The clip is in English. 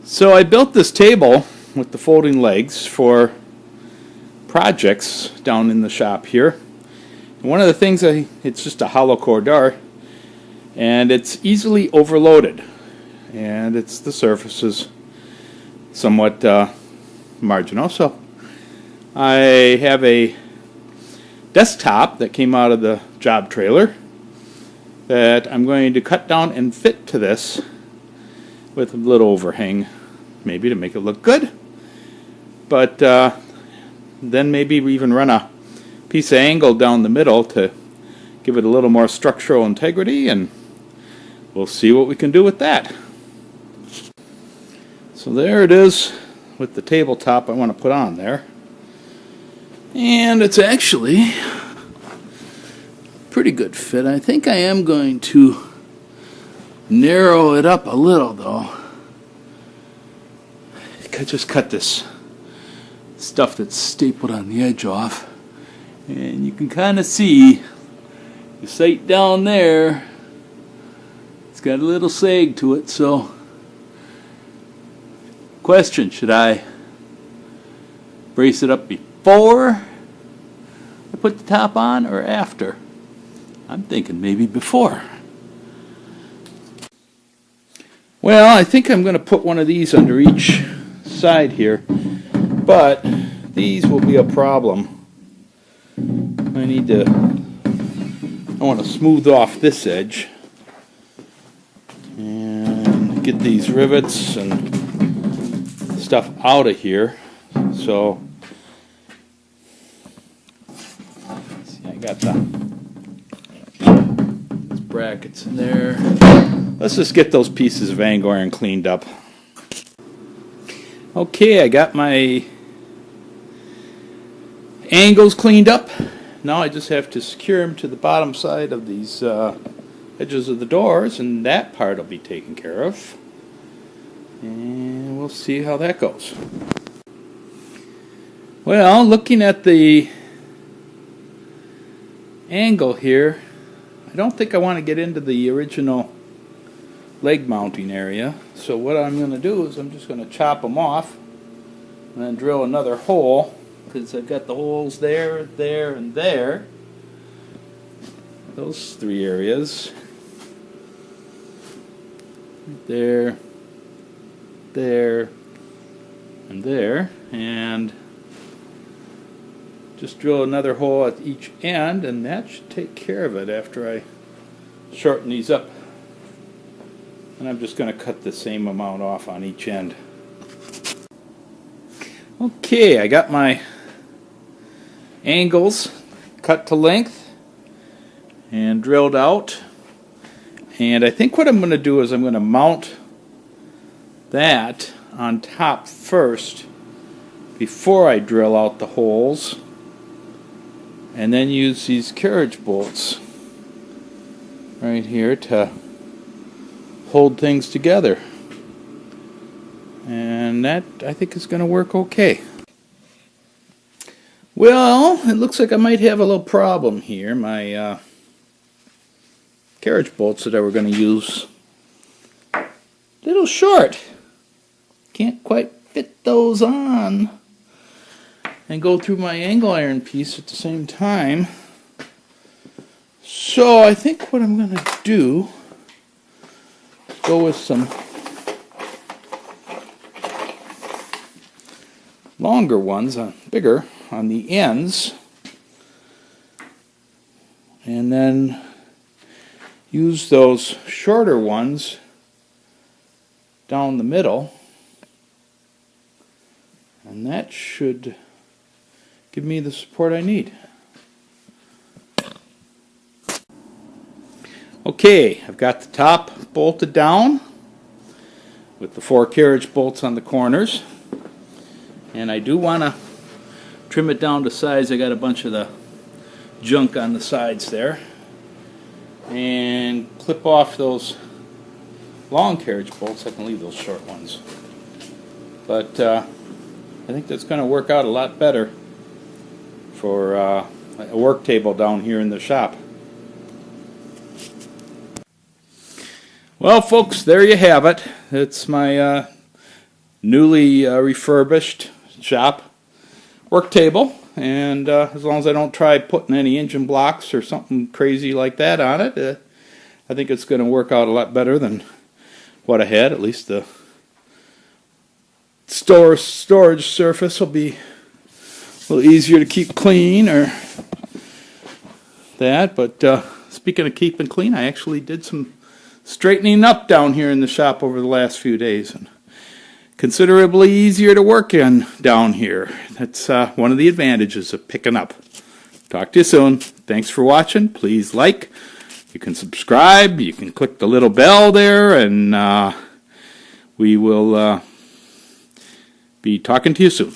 So I built this table with the folding legs for projects down in the shop here. And one of the things, it's just a hollow core door, and it's easily overloaded, and the surface is somewhat marginal. So I have a desktop that came out of the job trailer that I'm going to cut down and fit to this with a little overhang, maybe to make it look good. But then maybe we even run a piece of angle down the middle to give it a little more structural integrity, and we'll see what we can do with that. So there it is with the tabletop I want to put on there. And it's actually a pretty good fit. I think I am going to narrow it up a little though. I just cut this stuff that's stapled on the edge off, and you can kind of see the sight down there. It's got a little sag to it. So question, should I brace it up before I put the top on or after? I'm thinking maybe before. Well, I think I'm going to put one of these under each side here, but these will be a problem. I want to smooth off this edge and get these rivets and stuff out of here. So see, I got these brackets in there. Let's just get those pieces of angle iron cleaned up. Okay, I got my angles cleaned up. Now I just have to secure them to the bottom side of these edges of the doors, and that part will be taken care of. And we'll see how that goes. Well, looking at the angle here, I don't think I want to get into the original leg mounting area. So what I'm going to do is I'm just going to chop them off and then drill another hole, because I've got the holes there, there, and there. Those three areas. There, there, and there. And just drill another hole at each end, and that should take care of it after I shorten these up. And I'm just going to cut the same amount off on each end. Okay, I got my angles cut to length and drilled out. And I think what I'm going to do is I'm going to mount that on top first before I drill out the holes, and then use these carriage bolts right here to hold things together. And that, I think, is going to work okay. Well, it looks like I might have a little problem here. My carriage bolts that I were going to use, a little short. Can't quite fit those on and go through my angle iron piece at the same time. So I think what I'm going to do, go with some longer ones, bigger on the ends, and then use those shorter ones down the middle, and that should give me the support I need. Okay, I've got the top bolted down with the 4 carriage bolts on the corners, and I do want to trim it down to size. I got a bunch of the junk on the sides there, and clip off those long carriage bolts. I can leave those short ones, but I think that's going to work out a lot better for a work table down here in the shop. Well, folks, there you have it. It's my newly refurbished shop work table, and as long as I don't try putting any engine blocks or something crazy like that on it, I think it's going to work out a lot better than what I had. At least the storage surface will be a little easier to keep clean or that. But speaking of keeping clean, I actually did some straightening up down here in the shop over the last few days, and considerably easier to work in down here. That's one of the advantages of picking up. Talk to you soon. Thanks for watching. Please like. You can subscribe. You can click the little bell there, and we will be talking to you soon.